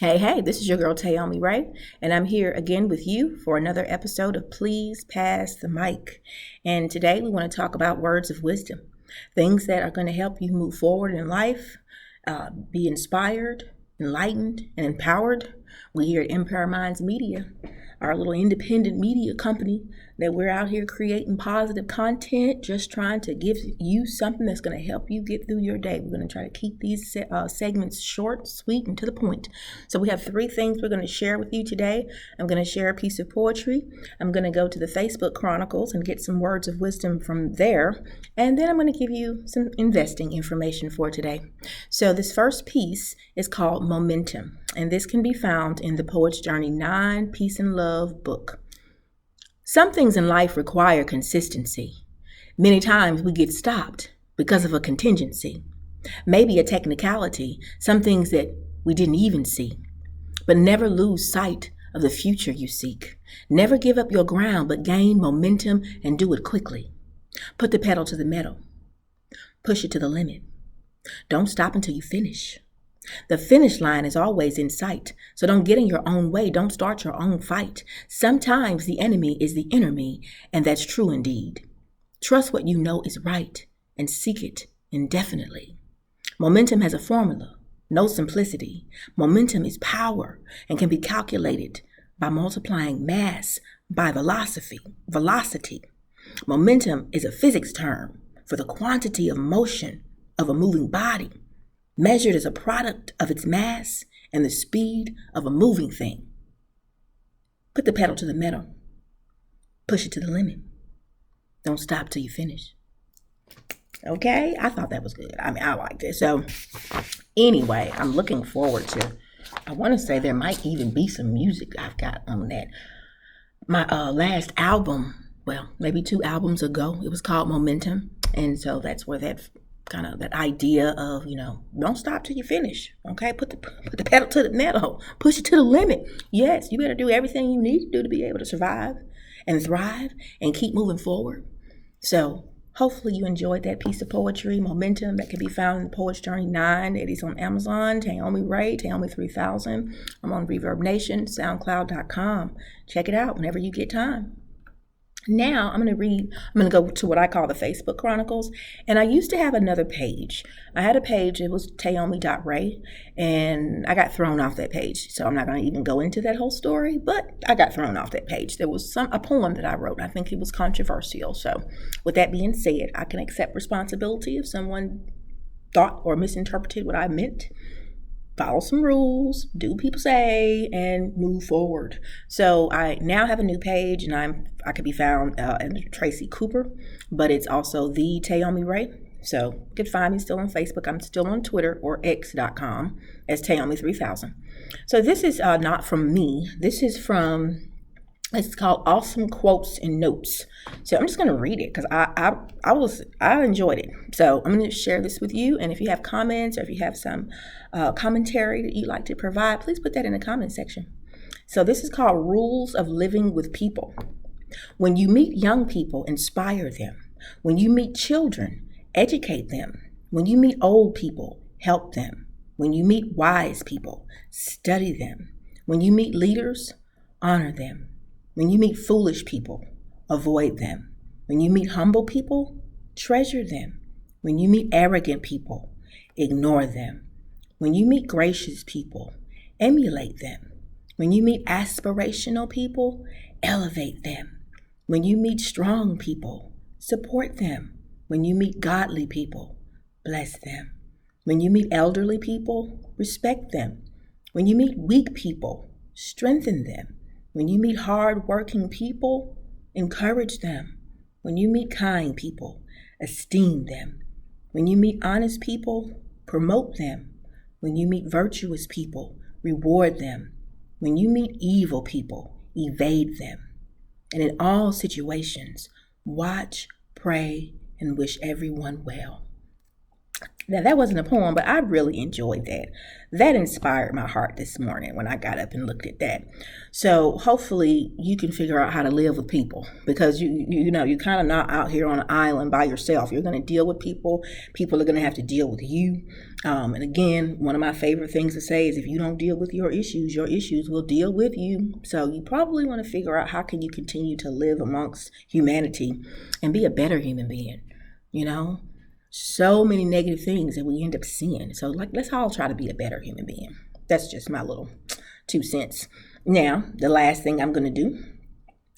Hey, this is your girl Tayomi Ray, and I'm here again with you for another episode of Please Pass the Mic. And today we want to talk about words of wisdom, things that are going to help you move forward in life, be inspired, enlightened, and empowered. We here at Empire Minds Media, our little independent media company, that we're out here creating positive content, just trying to give you something that's going to help you get through your day. We're going to try to keep these segments short, sweet, and to the point. So we have three things we're going to share with you today. I'm going to share a piece of poetry. I'm going to go to the Facebook Chronicles and get some words of wisdom from there. And then I'm going to give you some investing information for today. So this first piece is called Momentum, and this can be found in the Poet's Journey 9 Peace and Love book. Some things in life require consistency. Many times we get stopped because of a contingency, maybe a technicality, some things that we didn't even see. But never lose sight of the future you seek. Never give up your ground, but gain momentum and do it quickly. Put the pedal to the metal. Push it to the limit. Don't stop until you finish. The finish line is always in sight, so don't get in your own way. Don't start your own fight. Sometimes the enemy is the enemy, and that's true indeed. Trust what you know is right and seek it indefinitely. Momentum has a formula, no simplicity. Momentum is power and can be calculated by multiplying mass by velocity. Momentum is a physics term for the quantity of motion of a moving body, measured as a product of its mass and the speed of a moving thing. Put the pedal to the metal. Push it to the limit. Don't stop till you finish. Okay, I thought that was good. I liked it. So anyway, I'm looking forward to, I want to say there might even be some music I've got on that. My last album, well, maybe 2 albums ago, it was called Momentum. And so that's where that kind of that idea of, don't stop till you finish. Okay, put the pedal to the metal, push it to the limit. Yes, you better do everything you need to do to be able to survive and thrive and keep moving forward. So hopefully you enjoyed that piece of poetry, Momentum, that can be found in the Poet's Journey 9. It is on Amazon, Tayomi Ray, Tayomi 3000. I'm on Reverb Nation, SoundCloud.com. Check it out whenever you get time. Now I'm going to go to what I call the Facebook Chronicles. And I used to have another page. I had a page, it was tayomi.ray, and I got thrown off that page. So I'm not going to even go into that whole story, but I got thrown off that page. There was a poem that I wrote. I think it was controversial. So with that being said, I can accept responsibility if someone thought or misinterpreted what I meant. Follow some rules, do what people say, and move forward. So I now have a new page, and I can be found under Tracy Cooper, but it's also the Tayomi Ray. So you can find me still on Facebook. I'm still on Twitter or X.com as Tayomi 3000. So this is not from me. This is from, it's called Awesome Quotes and Notes. So I'm just going to read it because I enjoyed it. So I'm going to share this with you. And if you have comments or if you have some commentary that you'd like to provide, please put that in the comment section. So this is called Rules of Living with People. When you meet young people, inspire them. When you meet children, educate them. When you meet old people, help them. When you meet wise people, study them. When you meet leaders, honor them. When you meet foolish people, avoid them. When you meet humble people, treasure them. When you meet arrogant people, ignore them. When you meet gracious people, emulate them. When you meet aspirational people, elevate them. When you meet strong people, support them. When you meet godly people, bless them. When you meet elderly people, respect them. When you meet weak people, strengthen them. When you meet hard-working people, encourage them. When you meet kind people, esteem them. When you meet honest people, promote them. When you meet virtuous people, reward them. When you meet evil people, evade them. And in all situations, watch, pray, and wish everyone well. Now, that wasn't a poem, but I really enjoyed that. That inspired my heart this morning when I got up and looked at that. So hopefully you can figure out how to live with people, because you're kind of not out here on an island by yourself. You're going to deal with people. People are going to have to deal with you. And again, one of my favorite things to say is if you don't deal with your issues will deal with you. So you probably want to figure out how can you continue to live amongst humanity and be a better human being, So many negative things that we end up seeing. So let's all try to be a better human being. That's just my little 2 cents. Now, the last thing I'm going to do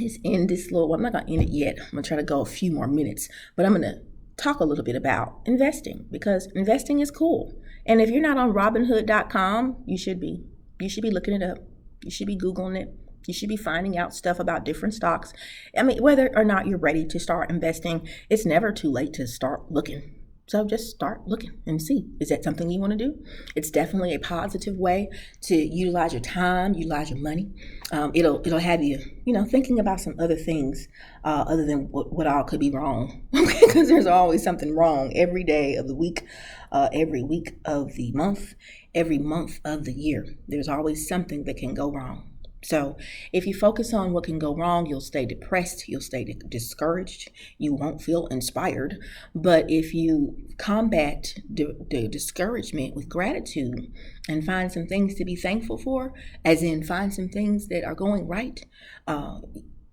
is end this I'm not going to end it yet. I'm going to try to go a few more minutes, but I'm going to talk a little bit about investing, because investing is cool. And if you're not on Robinhood.com, you should be. You should be looking it up. You should be Googling it. You should be finding out stuff about different stocks. I mean, whether or not you're ready to start investing, it's never too late to start looking. So just start looking and see, is that something you want to do? It's definitely a positive way to utilize your time, utilize your money. It'll have you, thinking about some other things other than what all could be wrong. Because there's always something wrong every day of the week, every week of the month, every month of the year. There's always something that can go wrong. So if you focus on what can go wrong, you'll stay depressed, you'll stay discouraged, you won't feel inspired. But if you combat the discouragement with gratitude and find some things to be thankful for, as in find some things that are going right,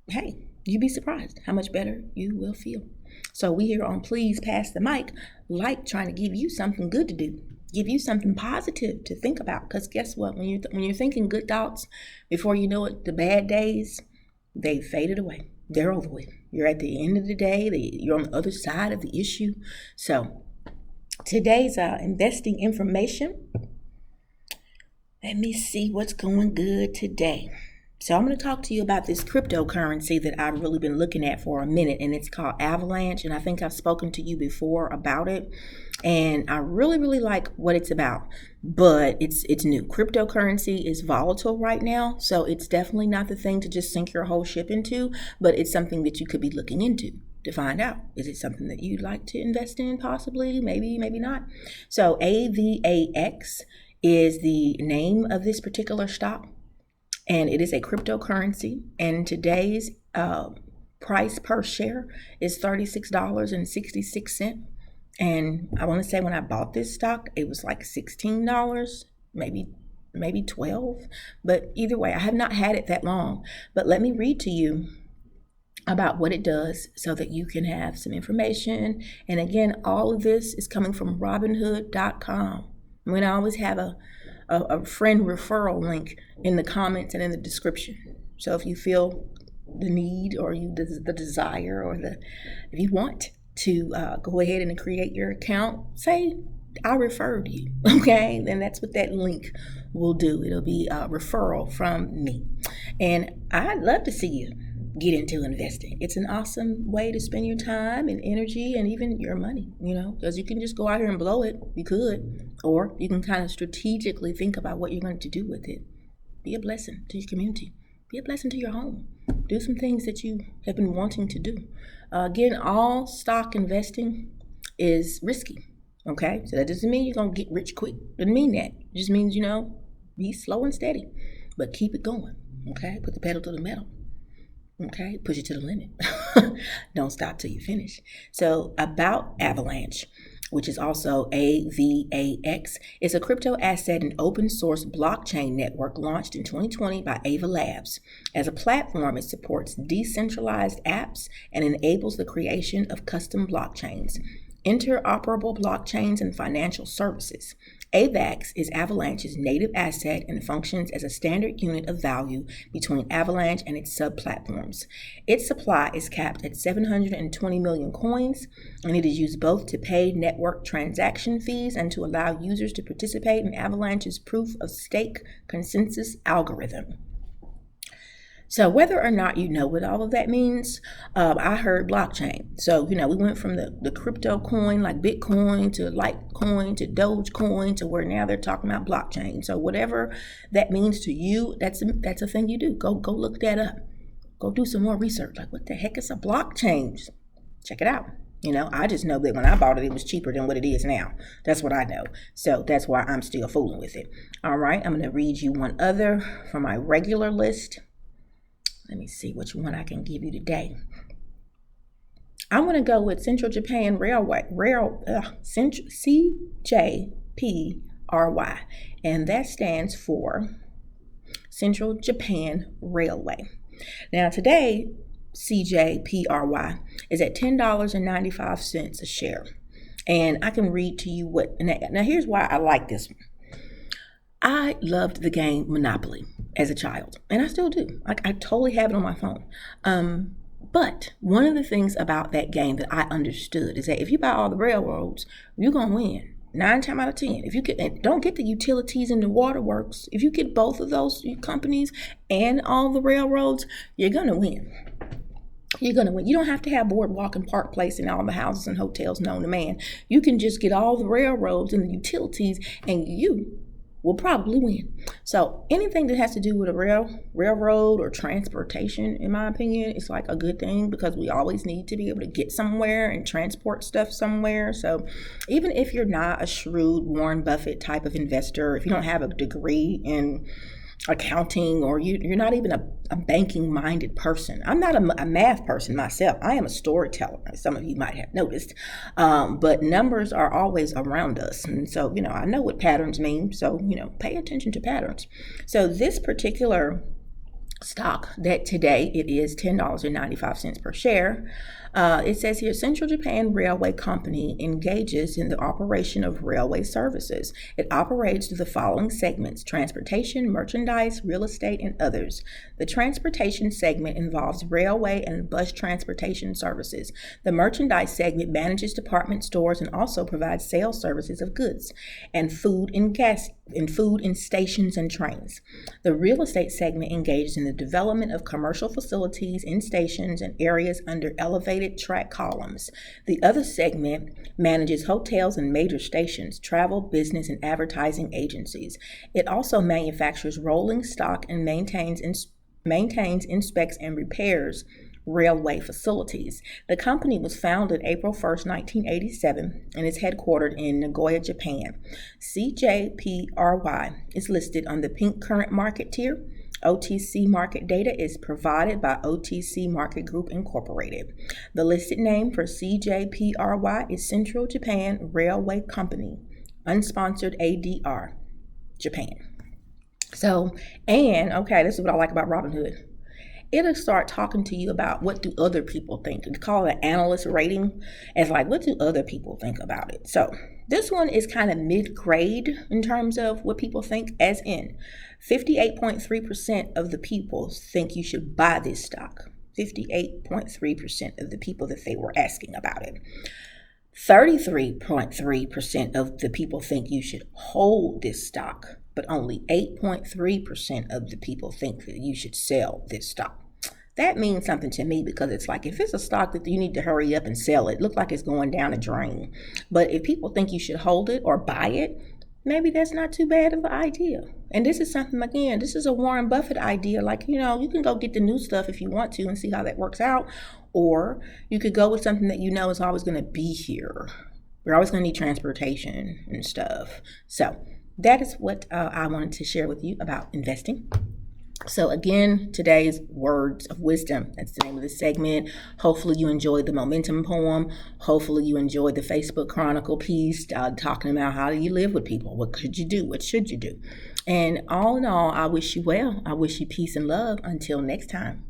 hey, you'd be surprised how much better you will feel. So we here on Please Pass the Mic like trying to give you something good to do. Give you something positive to think about, because guess what? When you're thinking good thoughts, before you know it, the bad days, they faded away. They're over with. You're at the end of the day. You're on the other side of the issue. So today's investing information. Let me see what's going good today. So I'm going to talk to you about this cryptocurrency that I've really been looking at for a minute, and it's called Avalanche. And I think I've spoken to you before about it, and I really, really like what it's about. But it's new. Cryptocurrency is volatile right now, so it's definitely not the thing to just sink your whole ship into, but it's something that you could be looking into to find out. Is it something that you'd like to invest in? Possibly, maybe not. So AVAX is the name of this particular stock. And it is a cryptocurrency, and today's price per share is $36.66. And I want to say when I bought this stock, it was like $16, maybe $12. But either way, I have not had it that long. But let me read to you about what it does so that you can have some information. And again, all of this is coming from Robinhood.com. I'm going to always have a friend referral link in the comments and in the description. So if you feel the need or the desire or if you want to go ahead and create your account, say I referred you, okay? Then that's what that link will do. It'll be a referral from me. And I'd love to see you get into investing. It's an awesome way to spend your time and energy and even your money, because you can just go out here and blow it. You could, or you can kind of strategically think about what you're going to do with it. Be a blessing to your community. Be a blessing to your home. Do some things that you have been wanting to do. Again, all stock investing is risky, okay? So that doesn't mean you're going to get rich quick. Doesn't mean that. It just means, be slow and steady, but keep it going, okay? Put the pedal to the metal. Okay, push it to the limit. Don't stop till you finish. So about Avalanche, which is also AVAX, is a crypto asset and open source blockchain network launched in 2020 by Ava Labs. As a platform, it supports decentralized apps and enables the creation of custom blockchains, interoperable blockchains, and financial services. AVAX is Avalanche's native asset and functions as a standard unit of value between Avalanche and its sub-platforms. Its supply is capped at 720 million coins, and it is used both to pay network transaction fees and to allow users to participate in Avalanche's proof-of-stake consensus algorithm. So whether or not you know what all of that means, I heard blockchain. So, we went from the crypto coin like Bitcoin to Litecoin to Dogecoin to where now they're talking about blockchain. So whatever that means to you, that's a thing you do. Go look that up. Go do some more research. Like, what the heck is a blockchain? Check it out. I just know that when I bought it, it was cheaper than what it is now. That's what I know. So that's why I'm still fooling with it. All right, I'm going to read you one other from my regular list. Let me see which one I can give you today. I'm going to go with Central Japan Railway, CJPRY, and that stands for Central Japan Railway. Now today, CJPRY is at $10.95 a share. And I can read to you now here's why I like this one. I loved the game Monopoly as a child, and I still do. I totally have it on my phone. But one of the things about that game that I understood is that if you buy all the railroads, you're going to win 9 times out of 10. If you don't get the utilities and the waterworks, if you get both of those companies and all the railroads, you're going to win. You're going to win. You don't have to have Boardwalk and Park Place and all the houses and hotels known to man. You can just get all the railroads and the utilities, and you will probably win. So anything that has to do with a railroad or transportation, in my opinion, is like a good thing, because we always need to be able to get somewhere and transport stuff somewhere. So even if you're not a shrewd Warren Buffett type of investor, if you don't have a degree in accounting, or you're not even a banking minded person. I'm not a math person myself. I am a storyteller, as some of you might have noticed. But numbers are always around us. And so, I know what patterns mean. So, pay attention to patterns. So this particular stock, that today it is $10.95 per share. It says here, Central Japan Railway Company engages in the operation of railway services. It operates through the following segments: transportation, merchandise, real estate, and others. The transportation segment involves railway and bus transportation services. The merchandise segment manages department stores and also provides sales services of goods and food in stations and trains. The real estate segment engages in the development of commercial facilities in stations and areas under elevated track columns. The other segment manages hotels and major stations, travel, business, and advertising agencies. It also manufactures rolling stock and maintains, inspects, and repairs railway facilities. The company was founded April 1st, 1987, and is headquartered in Nagoya, Japan. CJPRY is listed on the Pink Current Market tier. OTC market data is provided by OTC Market Group Incorporated. The listed name for CJPRY is Central Japan Railway Company, unsponsored ADR, Japan. So, this is what I like about Robinhood. It'll start talking to you about what do other people think. They call it an analyst rating, as like, what do other people think about it? So this one is kind of mid-grade in terms of what people think, as in 58.3% of the people think you should buy this stock. 58.3% of the people that they were asking about it. 33.3% of the people think you should hold this stock, but only 8.3% of the people think that you should sell this stock. That means something to me, because it's like, if it's a stock that you need to hurry up and sell it, look like it's going down a drain. But if people think you should hold it or buy it, maybe that's not too bad of an idea. And this is something, again, this is a Warren Buffett idea. Like, you can go get the new stuff if you want to and see how that works out. Or you could go with something that is always going to be here. We're always going to need transportation and stuff. So that is what I wanted to share with you about investing. So again, today's words of wisdom. That's the name of the segment. Hopefully you enjoyed the momentum poem. Hopefully you enjoyed the Facebook Chronicle piece talking about how do you live with people? What could you do? What should you do? And all in all, I wish you well. I wish you peace and love. Until next time.